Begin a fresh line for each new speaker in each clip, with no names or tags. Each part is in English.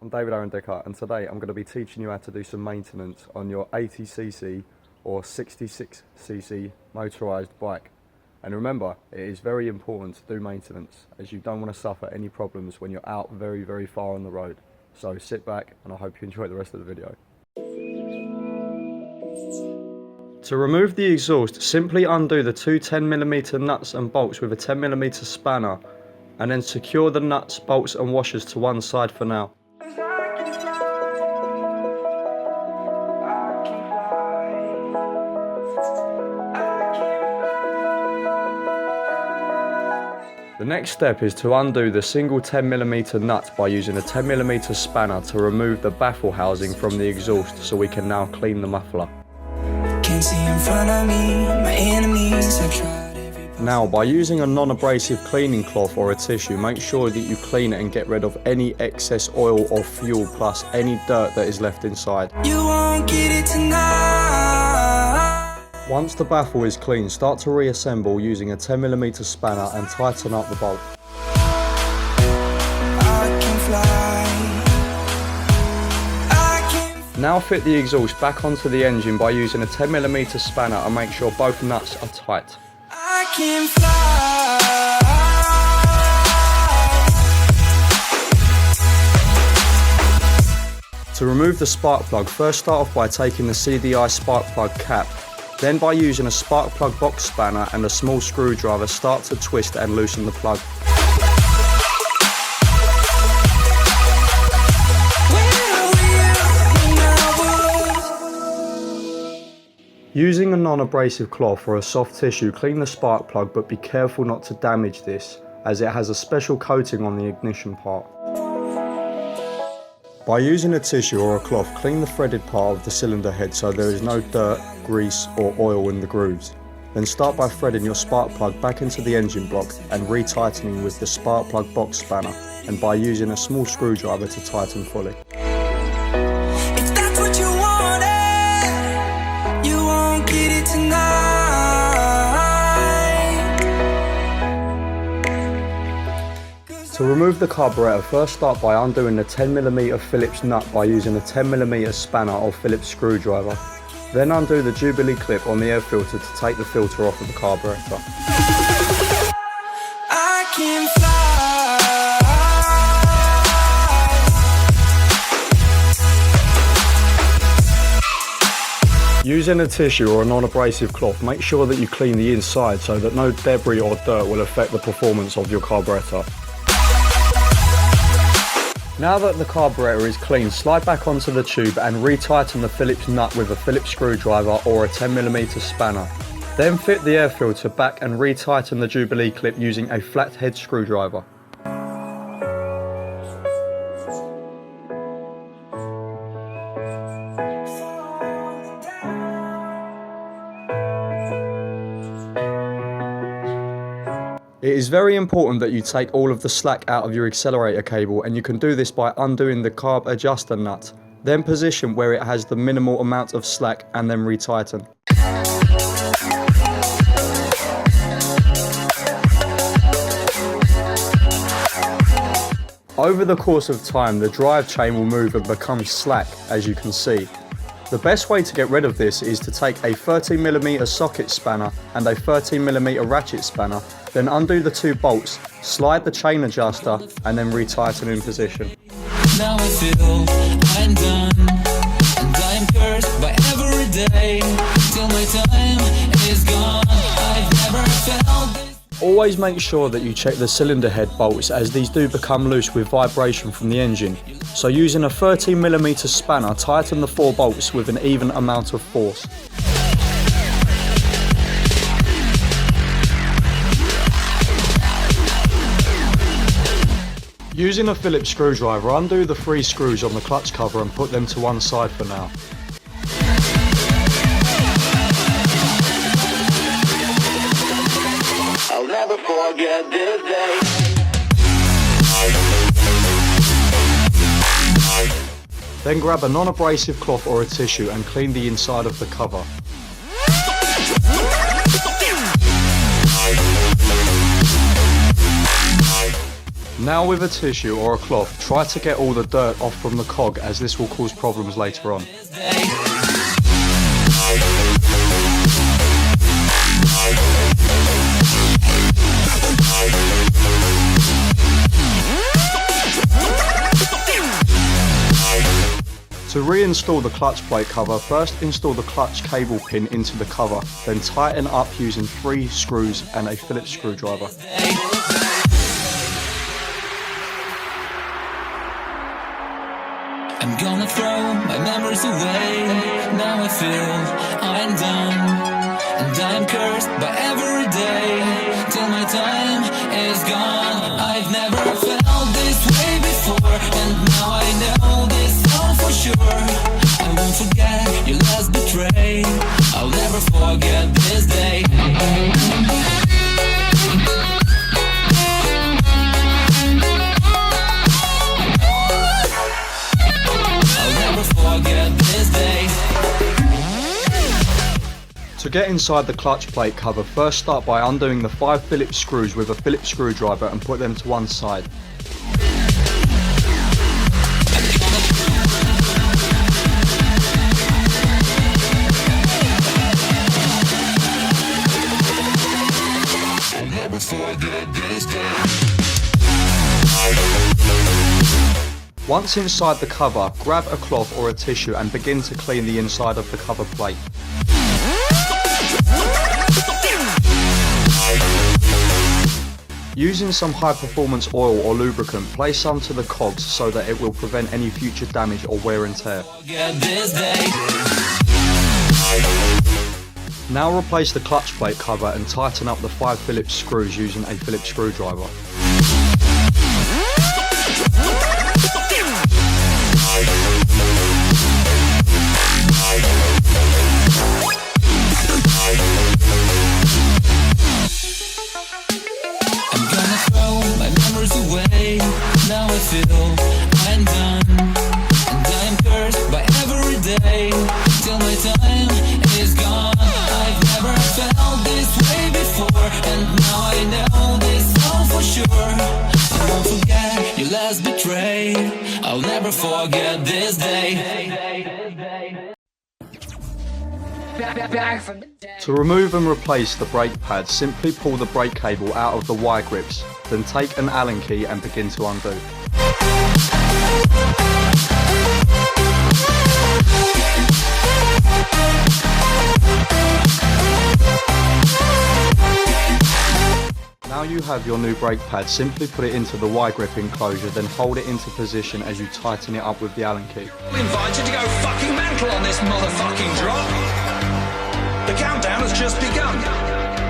I'm David and today I'm going to be teaching you how to do some maintenance on your 80cc or 66cc motorised bike. And remember, it is very important to do maintenance as you don't want to suffer any problems when you're out very far on the road. So sit back and I hope you enjoy the rest of the video. To remove the exhaust, simply undo the two 10mm nuts and bolts with a 10mm spanner and then secure the nuts, bolts and washers to one side for now. The next step is to undo the single 10mm nut by using a 10mm spanner to remove the baffle housing from the exhaust so we can now clean the muffler. Now, by using a non-abrasive cleaning cloth or a tissue, make sure that you clean it and get rid of any excess oil or fuel plus any dirt that is left inside. You won't get it tonight. Once the baffle is clean, start to reassemble using a 10mm spanner and tighten up the bolt. Now fit the exhaust back onto the engine by using a 10mm spanner and make sure both nuts are tight. I can fly. To remove the spark plug, first start off by taking the CDI spark plug cap. Then by using a spark plug box spanner and a small screwdriver, start to twist and loosen the plug. Using a non-abrasive cloth or a soft tissue, clean the spark plug, but be careful not to damage this as it has a special coating on the ignition part. By using a tissue or a cloth, clean the threaded part of the cylinder head so there is no dirt, grease or oil in the grooves. Then start by threading your spark plug back into the engine block and retightening with the spark plug box spanner and by using a small screwdriver to tighten fully. To remove the carburetor, first start by undoing the 10mm Phillips nut by using a 10mm spanner or Phillips screwdriver. Then undo the Jubilee clip on the air filter to take the filter off of the carburetor. I can fly. Using a tissue or a non-abrasive cloth, make sure that you clean the inside so that no debris or dirt will affect the performance of your carburetor. Now that the carburetor is clean, slide back onto the tube and retighten the Phillips nut with a Phillips screwdriver or a 10mm spanner. Then fit the air filter back and retighten the Jubilee clip using a flathead screwdriver. It is very important that you take all of the slack out of your accelerator cable, and you can do this by undoing the carb adjuster nut. Then position where it has the minimal amount of slack and then retighten. Over the course of time, the drive chain will move and become slack, as you can see. The best way to get rid of this is to take a 13mm socket spanner and a 13mm ratchet spanner, then undo the two bolts, slide the chain adjuster and then retighten in position. Now I feel I'm done and I'm cursed by every day till my time is gone. I've never felt this. Always make sure that you check the cylinder head bolts as these do become loose with vibration from the engine. So using a 13mm spanner, tighten the 4 bolts with an even amount of force. Using a Phillips screwdriver, undo the 3 screws on the clutch cover and put them to one side for now. I'll never forget this day. Then grab a non-abrasive cloth or a tissue and clean the inside of the cover. Now with a tissue or a cloth, try to get all the dirt off from the cog, as this will cause problems later on. To reinstall the clutch plate cover, first install the clutch cable pin into the cover, then tighten up using 3 screws and a Phillips screwdriver.
I'm gonna throw my memories away. Now I feel I'm done, and I'm cursed by every day till my time is gone. I've never felt this way before, and now I know this all for sure. I won't forget your last betray. I'll never forget this day.
To get inside the clutch plate cover, first start by undoing the 5 Phillips screws with a Phillips screwdriver and put them to one side. Once inside the cover, grab a cloth or a tissue and begin to clean the inside of the cover plate. Using some high performance oil or lubricant, place some to the cogs so that it will prevent any future damage or wear and tear. Now replace the clutch plate cover and tighten up the 5 Phillips screws using a Phillips screwdriver.
Now I feel I'm done, and I'm cursed by every day till my time is gone. I've never felt this way before, and now I know this all for sure. I won't forget your last betray. I'll never forget this day.
To remove and replace the brake pads, simply pull the brake cable out of the Y grips, then take an Allen key and begin to undo. Now you have your new brake pad, simply put it into the Y grip enclosure, then hold it into position as you tighten it up with the Allen key.
We invite you to go fucking mental on this motherfucking drop. The countdown has just begun.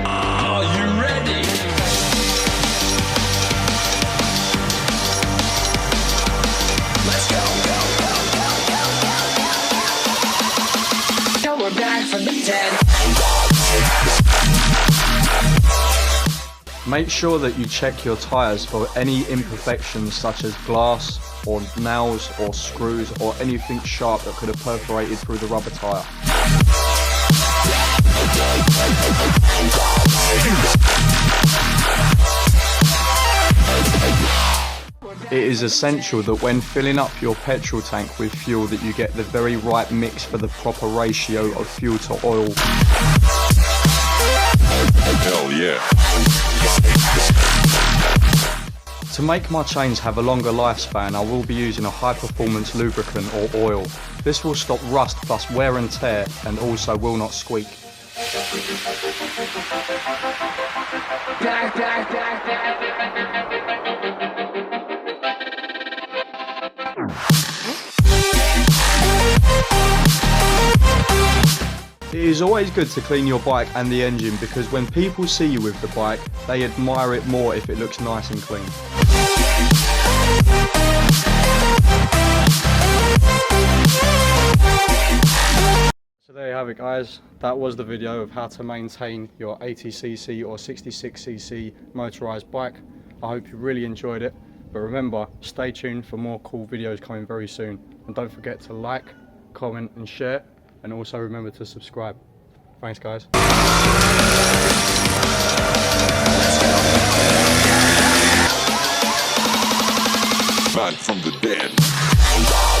Are you ready? Let's go. Now we're back from the dead.
Make sure that you check your tyres for any imperfections such as glass or nails or screws or anything sharp that could have perforated through the rubber tyre. It is essential that when filling up your petrol tank with fuel that you get the very right mix for the proper ratio of fuel to oil.
Hell yeah.
To make my chains have a longer lifespan, I will be using a high performance lubricant or oil. This will stop rust plus wear and tear, and also will not squeak. It is always good to clean your bike and the engine, because when people see you with the bike, they admire it more if it looks nice and clean. So there you have it, guys. That was the video of how to maintain your 80cc or 66cc motorised bike. I hope you really enjoyed it. But remember, stay tuned for more cool videos coming very soon. And don't forget to like, comment and share. And also remember to subscribe. Thanks, guys.
Let's go.
back from the dead.